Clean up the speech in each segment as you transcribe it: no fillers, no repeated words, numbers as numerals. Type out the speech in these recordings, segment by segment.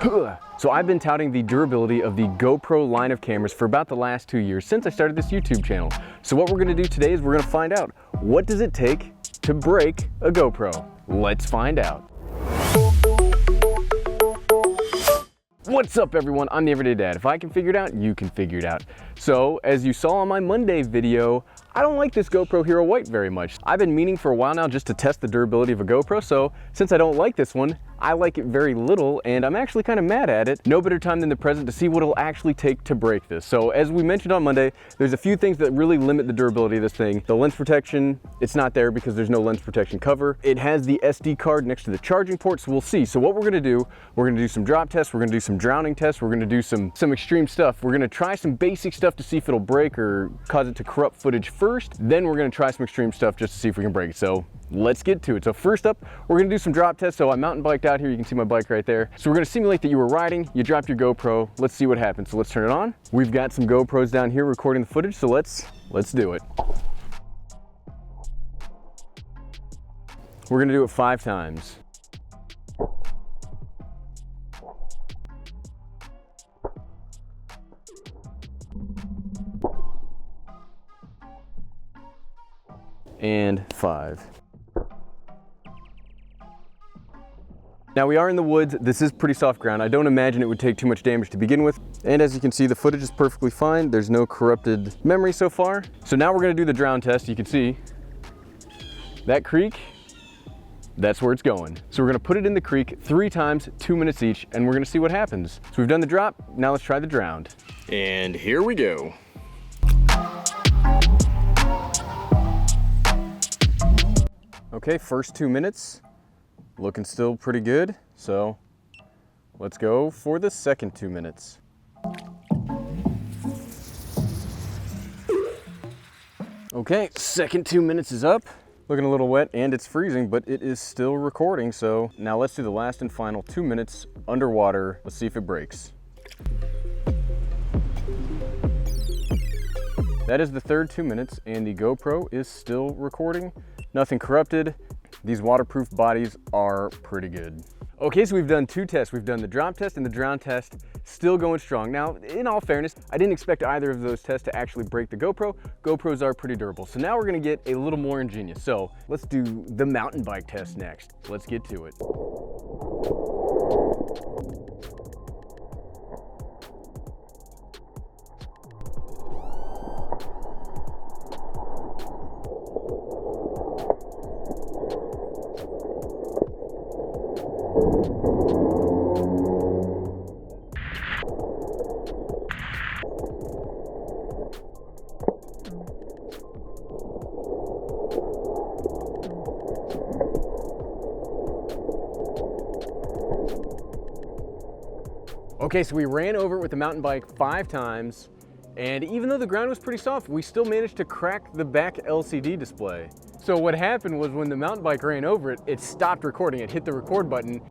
So I've been touting the durability of the GoPro line of cameras for about the last 2 years since I started this YouTube channel. So what we're gonna do today is we're gonna find out, what does it take to break a GoPro? Let's find out. What's up everyone, I'm the Everyday Dad. If I can figure it out, you can figure it out. So as you saw on my Monday video, I don't like this GoPro Hero White very much. I've been meaning for a while now just to test the durability of a GoPro, so since I don't like this one, I like it very little, and I'm actually kind of mad at it. No better time than the present to see what it'll actually take to break this. So as we mentioned on Monday, there's a few things that really limit the durability of this thing. The lens protection, it's not there because there's no lens protection cover. It has the SD card next to the charging port, so we'll see. So what we're gonna do some drop tests, we're gonna do some drowning tests, we're gonna do some extreme stuff. We're gonna try some basic stuff to see if it'll break or cause it to corrupt footage first. Then we're gonna try some extreme stuff just to see if we can break it. So let's get to it. So first up, we're gonna do some drop tests. So I mountain biked out here. You can see my bike right there. So we're gonna simulate that you were riding, you dropped your GoPro. Let's see what happens. So let's turn it on. We've got some GoPros down here recording the footage. So let's do it. We're gonna do it 5 times. And 5. Now we are in the woods. This is pretty soft ground. I don't imagine it would take too much damage to begin with. And as you can see, the footage is perfectly fine. There's no corrupted memory so far. So now we're gonna do the drown test. You can see that creek, that's where it's going. So we're gonna put it in the creek 3 times, 2 minutes each, and we're gonna see what happens. So we've done the drop, now let's try the drowned. And here we go. Okay, first 2 minutes, looking still pretty good. So let's go for the second 2 minutes. Okay, second 2 minutes is up. Looking a little wet and it's freezing, but it is still recording. So now let's do the last and final 2 minutes underwater. Let's see if it breaks. That is the third 2 minutes and the GoPro is still recording. Nothing corrupted. These waterproof bodies are pretty good. Okay, so we've done 2 tests. We've done the drop test and the drown test, still going strong. Now, in all fairness, I didn't expect either of those tests to actually break the GoPro. GoPros are pretty durable. So now we're gonna get a little more ingenious. So let's do the mountain bike test next. Let's get to it. Okay, so we ran over it with the mountain bike 5 times, and even though the ground was pretty soft, we still managed to crack the back LCD display. So what happened was when the mountain bike ran over it, it stopped recording. It hit the record button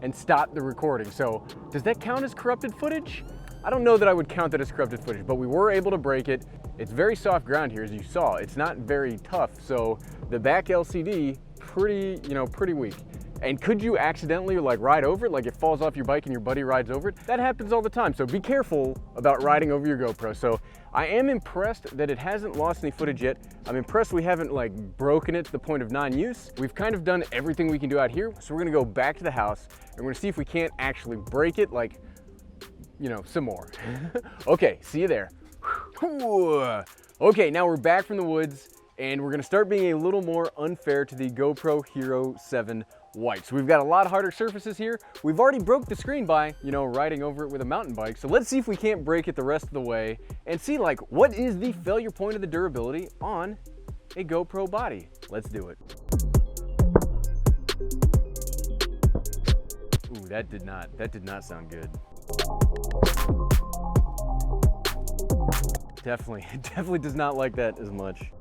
and stopped the recording. So does that count as corrupted footage? I don't know that I would count that as corrupted footage, but we were able to break it. It's very soft ground here, as you saw. It's not very tough, so the back LCD, pretty weak. And could you accidentally ride over it? Like it falls off your bike and your buddy rides over it? That happens all the time, so be careful about riding over your GoPro. So I am impressed that it hasn't lost any footage yet. I'm impressed we haven't broken it to the point of non-use. We've kind of done everything we can do out here. So we're gonna go back to the house and we're gonna see if we can't actually break it, some more. Okay, see you there. Okay, now we're back from the woods and we're gonna start being a little more unfair to the GoPro Hero 7 White. So we've got a lot harder surfaces here. We've already broke the screen by, riding over it with a mountain bike. So let's see if we can't break it the rest of the way and see what is the failure point of the durability on a GoPro body. Let's do it. Ooh, that did not sound good. Definitely does not like that as much.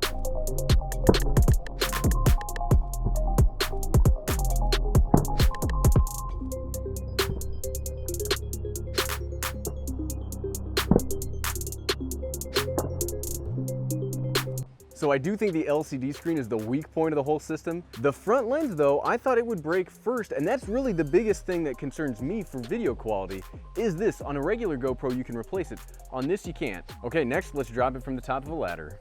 So I do think the LCD screen is the weak point of the whole system. The front lens though, I thought it would break first, and that's really the biggest thing that concerns me for video quality, is this. On a regular GoPro, you can replace it. On this, you can't. Okay, next, let's drop it from the top of a ladder.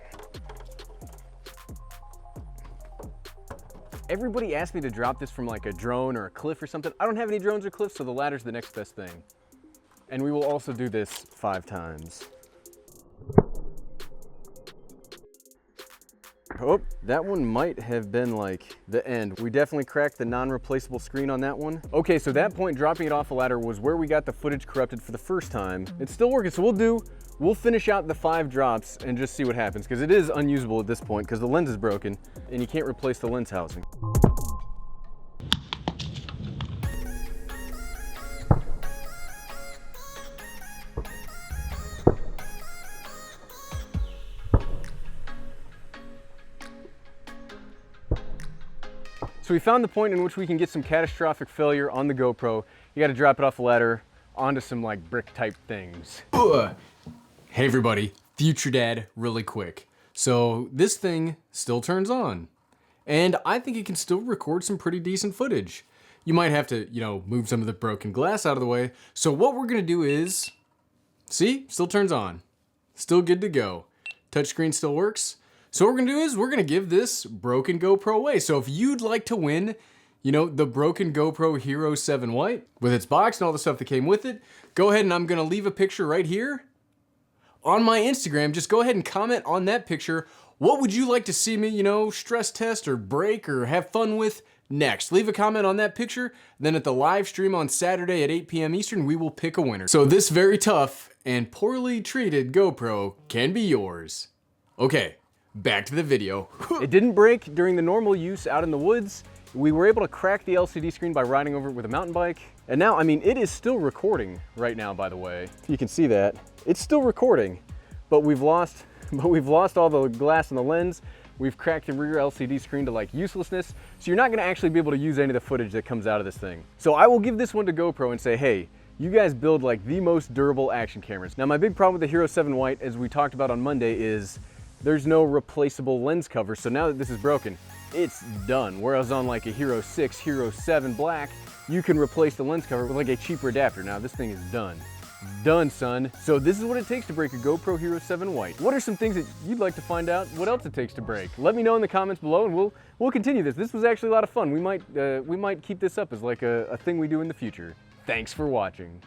Everybody asked me to drop this from like a drone or a cliff or something. I don't have any drones or cliffs, so the ladder's the next best thing. And we will also do this 5 times. Oh, that one might have been like the end. We definitely cracked the non-replaceable screen on that one. Okay, so that point, dropping it off a ladder, was where we got the footage corrupted for the first time. It's still working, so we'll finish out the 5 drops and just see what happens, because it is unusable at this point because the lens is broken and you can't replace the lens housing. So we found the point in which we can get some catastrophic failure on the GoPro. You gotta drop it off a ladder onto some like brick type things. Ugh. Hey everybody, future dad really quick. So this thing still turns on, and I think it can still record some pretty decent footage. You might have to, move some of the broken glass out of the way. So what we're gonna do is, see, still turns on. Still good to go. Touchscreen still works. So what we're gonna do is we're gonna give this broken GoPro away. So if you'd like to win, the broken GoPro Hero 7 White with its box and all the stuff that came with it, go ahead and I'm gonna leave a picture right here on my Instagram. Just go ahead and comment on that picture. What would you like to see me, stress test or break or have fun with next? Leave a comment on that picture. Then at the live stream on Saturday at 8 p.m. Eastern, we will pick a winner. So this very tough and poorly treated GoPro can be yours. Okay. Back to the video. It didn't break during the normal use out in the woods. We were able to crack the LCD screen by riding over it with a mountain bike. And now, it is still recording right now, by the way. You can see that. It's still recording, but we've lost all the glass in the lens. We've cracked the rear LCD screen to like uselessness. So you're not gonna actually be able to use any of the footage that comes out of this thing. So I will give this one to GoPro and say, hey, you guys build like the most durable action cameras. Now my big problem with the Hero 7 White, as we talked about on Monday, is there's no replaceable lens cover. So now that this is broken, it's done. Whereas on like a Hero 6, Hero 7 Black, you can replace the lens cover with like a cheaper adapter. Now this thing is done. Done, son. So this is what it takes to break a GoPro Hero 7 White. What are some things that you'd like to find out what else it takes to break? Let me know in the comments below and we'll continue this. This was actually a lot of fun. We might keep this up as like a thing we do in the future. Thanks for watching.